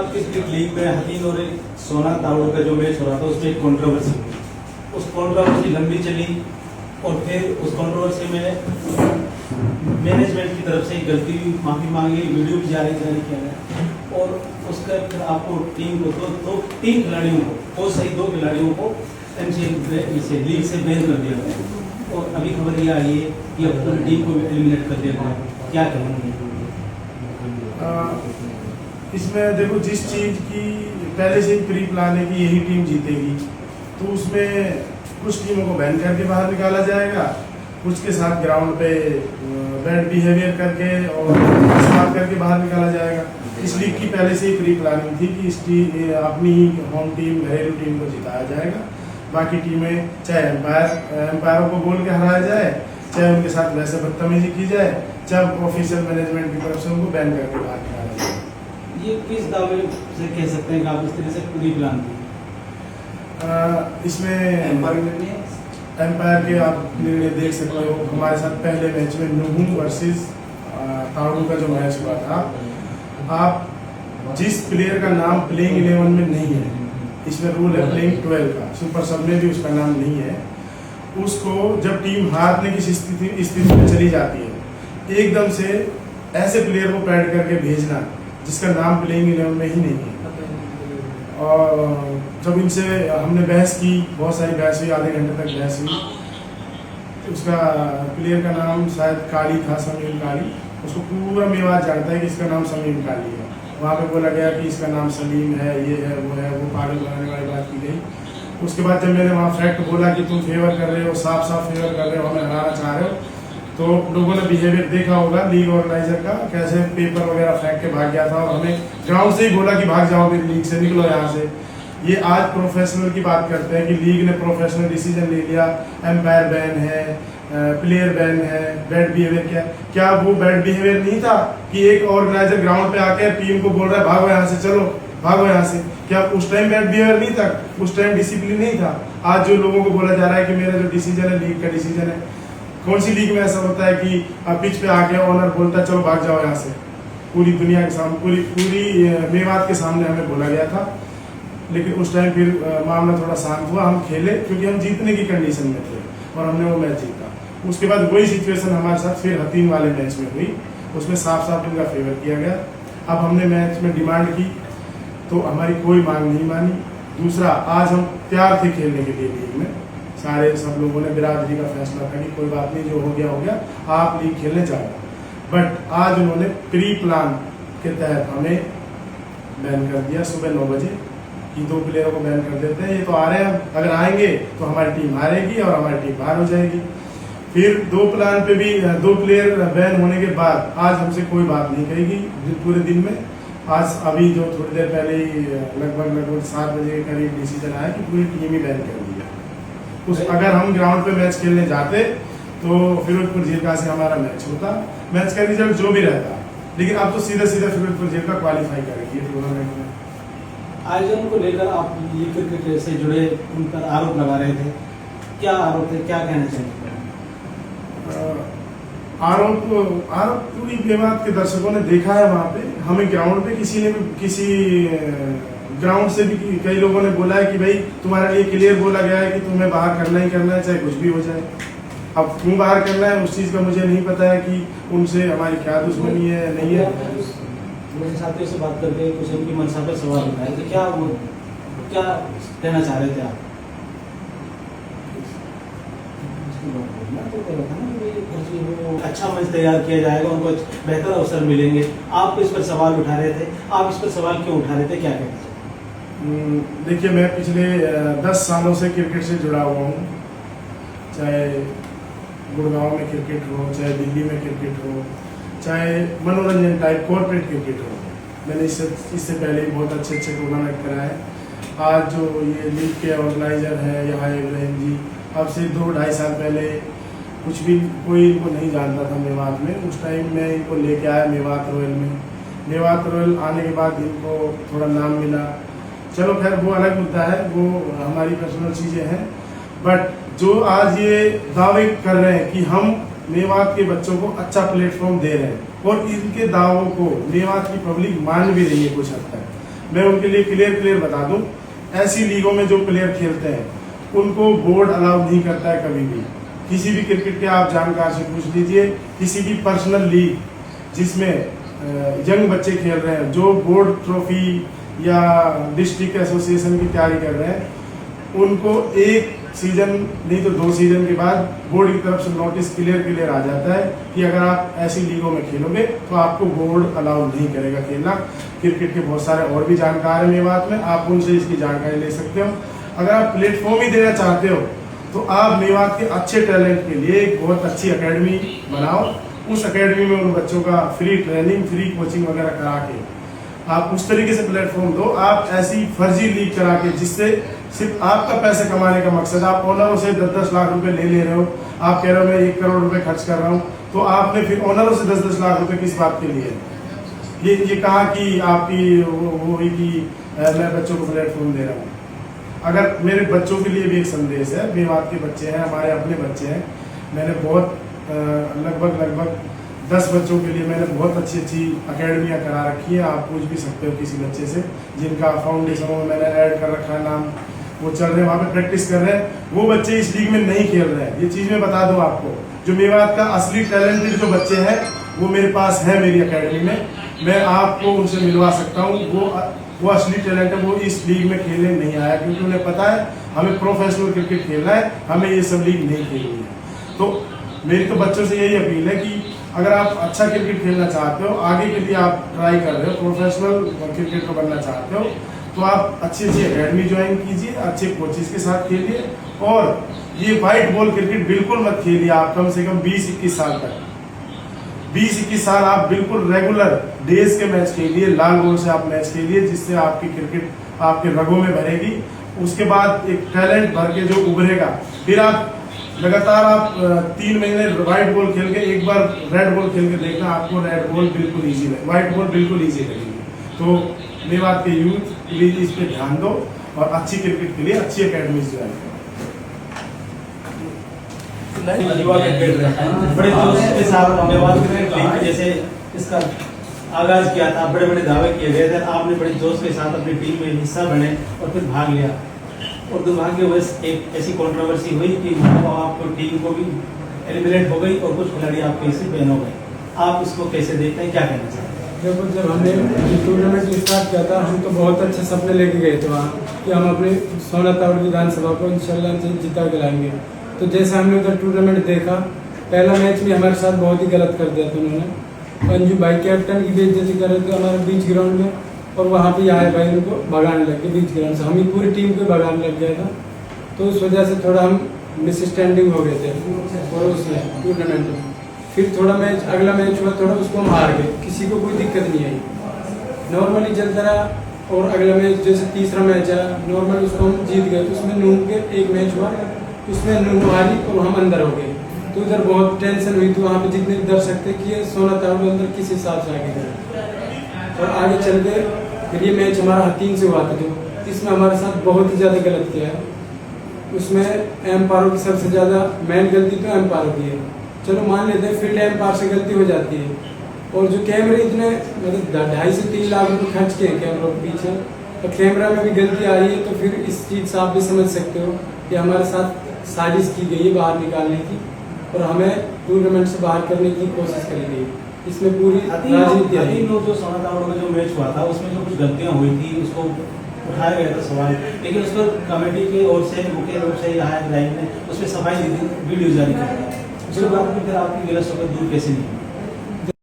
Cricket league में हकीम और सोना तावड़ो का जो मैच हो रहा था उसमें एक कंट्रोवर्सी हुई। उस कंट्रोवर्सी लंबी चली और फिर उस कंट्रोवर्सी में मैनेजमेंट की तरफ से गलती माफी मांगी, वीडियो भी जारी किया गया और उसका फिर आपको टीम को दो तीन खिलाड़ियों को और सही दो खिलाड़ियों को एमसीएल से लीग से बैन कर दिया गया और अभी खबर ये आई है कि अब पूरी टीम को एलिमिनेट कर दिया गया। क्या कहेंगे? इसमें देखो, जिस चीज की पहले से ही प्री प्लान है कि यही टीम जीतेगी, तो उसमें कुछ टीमों को बैन करके बाहर निकाला जाएगा, कुछ के साथ ग्राउंड पे बैड बिहेवियर करके और बात करके बाहर निकाला जाएगा। इस लीग की पहले से ही प्री प्लानिंग थी कि अपनी ही होम टीम घरेलू टीम को जिताया जाएगा। बाकी टीमें चाहे एम्पायरों को बोल के हराया जाए, चाहे उनके साथ वैसे बदतमीजी की जाए, चाहे ऑफिशियल मैनेजमेंट की तरफ से उनको बैन करके बाहर निकाला जाए। ये किस दावे से कह सकते हैं कि आप इस तरह से पूरी प्लान थी? इसमें एम्पायर के आप निर्णय देख सकते हो। हमारे साथ पहले मैच में नुहू वर्सेस तावड़ो का जो मैच हुआ था, आप जिस प्लेयर का नाम प्लेइंग 11 में नहीं है, इसमें रूल है प्लेइंग 12 का, सुपर सब में भी उसका नाम नहीं है, उसको जब टीम हारने की स्थिति में चली जाती है, एकदम से ऐसे प्लेयर को पैड करके भेजना जिसका नाम प्लेइंग 11 में ही नहीं है। और जब इनसे हमने बहस की, बहुत सारी बहस हुई, आधे घंटे तक बहस हुई, तो उसका प्लेयर का नाम शायद काली था, समीम काली। उसको पूरा मेवात जानता है कि इसका नाम समीम काली है। वहाँ पे बोला गया कि इसका नाम सलीम है, ये है, वो पागल बनाने वाली बात की गई। उसके बाद जब मैंने वहाँ फैक्ट बोला कि तुम फेवर कर रहे हो, साफ साफ फेवर कर रहे हो, हमें हराना चाह रहे हो, तो लोगों ने बिहेवियर देखा होगा लीग ऑर्गेनाइजर का, कैसे पेपर वगैरह फेंक के भाग गया था और हमें ग्राउंड से ही बोला कि भाग जाओ मेरी लीग से, निकलो यहाँ से। ये आज प्रोफेशनल की बात करते हैं कि लीग ने प्रोफेशनल डिसीजन ले लिया, एम्पायर बैन है, प्लेयर बैन है, बैड बिहेवियर। क्या वो बैड बिहेवियर नहीं था कि एक ऑर्गेनाइजर ग्राउंड पे आके टीम को बोल रहा है भागो यहाँ से, चलो भागो यहाँ से? क्या उस टाइम बैड बिहेवियर नहीं था? उस टाइम डिसिप्लिन नहीं था? आज जो लोगों को बोला जा रहा है कि मेरा जो डिसीजन है लीग का डिसीजन है, कौन सी लीग में ऐसा होता है कि पिच पे आके ओनर बोलता है चलो भाग जाओ यहाँ से? पूरी दुनिया के सामने, पूरी मेवात के सामने हमें बोला गया था। लेकिन उस टाइम फिर मामला थोड़ा शांत हुआ, हम खेले क्योंकि हम जीतने की कंडीशन में थे और हमने वो मैच जीता। उसके बाद वही सिचुएशन हमारे साथ फिर हतीम वाले मैच में हुई, उसमें साफ साफ उनका फेवर किया गया। अब हमने मैच में डिमांड की तो हमारी कोई मांग नहीं मानी। दूसरा, आज हम तैयार थे खेलने के लिए लीग में, सारे सब लोगों ने, बिरादरी का फैसला था कि कोई बात नहीं, जो हो गया हो गया, आप लीग खेलने जाओ। बट आज उन्होंने प्री प्लान के तहत हमें बैन कर दिया सुबह 9 बजे कि 2 प्लेयरों को बैन कर देते हैं, ये तो आ रहे हैं, अगर आएंगे तो हमारी टीम हारेगी और हमारी टीम बाहर हो जाएगी। फिर 2 प्लान पे भी 2 प्लेयर बैन होने के बाद आज हमसे कोई बात नहीं कहेगी पूरे दिन में। आज अभी जो थोड़ी देर पहले ही लगभग 7 बजे के करीब डिसीजन आया कि पूरी टीम ही बैन कर दी है। अगर हम ग्राउंड पे मैच खेलने जाते तो फिरोजपुर झील से हमारा मैच होता, मैच का रिजल्ट जो भी रहता, लेकिन अब तो सीधे फिरोजपुर झील का क्वालिफाई करेगी टूर्नामेंट में। आयोजन को लेकर आप लीग क्रिकेट से जुड़े उन पर आरोप लगा रहे थे, क्या आरोप थे, क्या कहना चाहिए? आरोप पूरी मेवात के दर्शकों ने देखा है। वहाँ पे हमें ग्राउंड पे किसी ग्राउंड से भी कई लोगों ने बोला है कि भाई तुम्हारे लिए क्लियर बोला गया है कि तुम्हें बाहर करना ही करना है, चाहे कुछ भी हो जाए। अब क्यों बाहर करना है उस चीज का मुझे नहीं पता है कि उनसे हमारी क्या दुश्मनी है, नहीं है। मेरे साथियों से बात करके कुछ उनकी मनसा पर सवाल उठाए, तो क्या कहना चाह रहे थे आप? अच्छा मंच तैयार किया जाएगा, उनको बेहतर अवसर मिलेंगे, आप इस पर सवाल उठा रहे थे। आप इस पर सवाल क्यों उठा रहे थे, क्या कहते हैं? देखिए, मैं पिछले 10 सालों से क्रिकेट से जुड़ा हुआ हूँ, चाहे गुड़गांव में क्रिकेट हो, चाहे दिल्ली में क्रिकेट हो, चाहे मनोरंजन टाइप कॉर्पोरेट क्रिकेट हो। मैंने इससे पहले ही बहुत अच्छे टूर्नामेंट कराए। आज जो ये लीग के ऑर्गेनाइजर हैं यहाँ इब्राहिम जी, अब से 2-2.5 साल पहले कुछ भी कोई इनको नहीं जानता था मेवात में। उस टाइम मैं इनको लेके आया मेवात रॉयल में। मेवात रॉयल आने के बाद इनको थोड़ा नाम मिला, चलो खैर वो अलग मुद्दा है, वो हमारी पर्सनल चीज़ें हैं। बट जो आज ये दावे कर रहे हैं कि हम मेवात के बच्चों को अच्छा प्लेटफॉर्म दे रहे हैं और इनके दावों को मेवात की पब्लिक मान भी रही है कुछ हद तक। मैं उनके लिए क्लियर बता दूं, ऐसी लीगों में जो प्लेयर खेलते हैं उनको बोर्ड अलाउ नहीं करता है कभी भी। किसी भी क्रिकेट के आप जानकार से पूछ लीजिए, किसी भी पर्सनल लीग जिसमें यंग बच्चे खेल रहे हैं, जो बोर्ड ट्रॉफी या डिस्ट्रिक्ट एसोसिएशन की तैयारी कर रहे हैं, उनको एक सीजन नहीं तो 2 सीजन के बाद बोर्ड की तरफ से नोटिस क्लियर आ जाता है कि अगर आप ऐसी लीगों में खेलोगे तो आपको बोर्ड अलाउ नहीं करेगा खेलना। क्रिकेट के बहुत सारे और भी जानकार हैं मेवात में, आप उनसे इसकी जानकारी ले सकते हो। अगर आप प्लेटफॉर्म ही देना चाहते हो तो आप मेवात के अच्छे टैलेंट के लिए एक बहुत अच्छी एकेडमी बनाओ। उस एकेडमी में उन बच्चों का फ्री ट्रेनिंग, फ्री कोचिंग वगैरह करा के आप उस तरीके से प्लेटफॉर्म दो। आप ऐसी फर्जी लीग करा के जिससे सिर्फ आपका पैसे कमाने का मकसद, आप ओनरों से 10-10 लाख रुपए ले रहे हो, आप कह रहे हो मैं 1 करोड़ रुपए खर्च कर रहा हूँ, तो आपने फिर ओनरों से 10-10 लाख रुपए किस बात के लिए? ये कहा कि आपकी वो हुई कि मैं बच्चों को प्लेटफॉर्म दे रहा हूँ। अगर मेरे बच्चों के लिए भी एक संदेश है, मेवात के बच्चे हैं, हमारे अपने बच्चे हैं, मैंने बहुत लगभग 10 बच्चों के लिए मैंने बहुत अच्छी अकेडमियाँ करा रखी है। आप पूछ भी सकते हो किसी बच्चे से जिनका फाउंडेशनों में मैंने ऐड कर रखा है नाम, वो चल रहे हैं वहाँ पे प्रैक्टिस कर रहे हैं। वो बच्चे इस लीग में नहीं खेल रहे हैं, ये चीज़ मैं बता दूं आपको। जो मेवात का असली टैलेंटेड जो बच्चे हैं वो मेरे पास है मेरी अकेडमी में, मैं आपको उनसे मिलवा सकता हूँ। वो असली टैलेंट है, वो इस लीग में खेलने नहीं आया क्योंकि उन्हें पता है हमें प्रोफेशनल क्रिकेट खेलना है, हमें ये सब लीग नहीं खेलनी है। तो मेरी तो बच्चों से यही अपील है कि अगर आप अच्छा क्रिकेट खेलना चाहते हो, आगे के लिए आप ट्राई कर रहे हो, प्रोफेशनल क्रिकेटर बनना चाहते हो, तो आप अच्छी एकेडमी ज्वाइन कीजिए, अच्छे कोचेस के साथ खेलिए। और ये व्हाइट बॉल क्रिकेट बिल्कुल मत खेलिए आप कम से कम 20-21 साल तक। 20-21 साल आप बिल्कुल रेगुलर डेज के मैच खेलिए, लाल बॉल से आप मैच खेलिए, जिससे आपकी क्रिकेट आपके रगों में भरेगी। उसके बाद एक टैलेंट भर के जो उभरेगा, फिर आप लगातार आप 3 महीने व्हाइट बॉल खेल के एक बार रेड बॉल खेल के देखना, आपको रेड बॉल बिल्कुल ईजी लगे, व्हाइट बॉल बिल्कुल ईजी लगेगी। तो मेवात के यूथ प्लीज इस पे ध्यान दो और अच्छी क्रिकेट के लिए अच्छी अकेडमी ज्वाइन करो। बड़े जोश के साथ मेवात क्रिकेट लीग जैसे इसका आगाज किया था, बड़े बड़े दावे किए गए थे, आपने बड़े जोश के साथ अपनी टीम में हिस्सा बने और फिर भाग लिया, और दुर्भाग्यवश एक ऐसी कंट्रोवर्सी हुई कि आपको टीम को भी एलिमिनेट हो गई और कुछ खिलाड़ी आपके इससे बैन हो गए। आप इसको कैसे देखते हैं, क्या कहना चाहते हैं? देखो, जब हमने टूर्नामेंट स्टार्ट किया था, हम तो बहुत अच्छे सपने लेके गए थे वहाँ कि हम अपने सोना तावड़ विधानसभा को इंशाल्लाह जिता के लाएंगे। तो जैसे हमने उधर टूर्नामेंट देखा, पहला मैच में हमारे साथ बहुत ही गलत कर दिया था उन्होंने। अंजू भाई कैप्टन की बेइज्जती कर रहे थे हमारे बीच ग्राउंड में, और वहाँ पे आए भाई उनको भगाने लग गए बीच ग्राउंड से, हमें पूरी टीम को भगाने लग गया था। तो उस वजह से थोड़ा हम मिसअंडरस्टैंडिंग हो गए थे और उसमें टूर्नामेंट में। फिर थोड़ा मैच, अगला मैच हुआ थोड़ा, उसको हम हार गए, किसी को कोई दिक्कत नहीं आई, नॉर्मली चलता रहा। और अगला मैच जैसे तीसरा मैच आया नॉर्मल, उसको हम जीत गए। उसमें नूह के एक मैच हुआ, उसमें नूह हारी और हम अंदर हो गए। तो उधर बहुत टेंशन हुई थी, वहाँ पे जितने भी दर्शक थे कि ये सोना तावड़ अंदर किस हिसाब से आगे गए। और आगे चल के फिर ये मैच हमारा 3 से हुआ था, जो इसमें हमारे साथ बहुत ही ज़्यादा गलत किया है। उसमें एम्पायरों की सबसे ज़्यादा मेन गलती तो एम्पायरों की है। चलो मान लेते हैं फील्ड एम्पायर से गलती हो जाती है, और जो कैमरे इतने मतलब 2.5 से 3 लाख रुपये खर्च किए कैमरों के पीछे, तो कैमरा में भी गलती आ रही है। तो फिर इस चीज़ से आप भी समझ सकते हो कि हमारे साथ साजिश की गई है बाहर निकालने की, और हमें टूर्नामेंट से बाहर करने की कोशिश करी गई। इसमें पूरी राजनीति आई। जो सोना तावड़ का जो मैच हुआ था उसमें जो कुछ गलतियां हुई थी उसको उठाया गया था सवाल, लेकिन उस पर कमेटी की ओर से मुख्य रूप से यहाँ ने उस पर सफाई दी थी, वीडियो जारी किया था। उसके बाद फिर आपकी गलत शब्द दूर कैसे नहीं?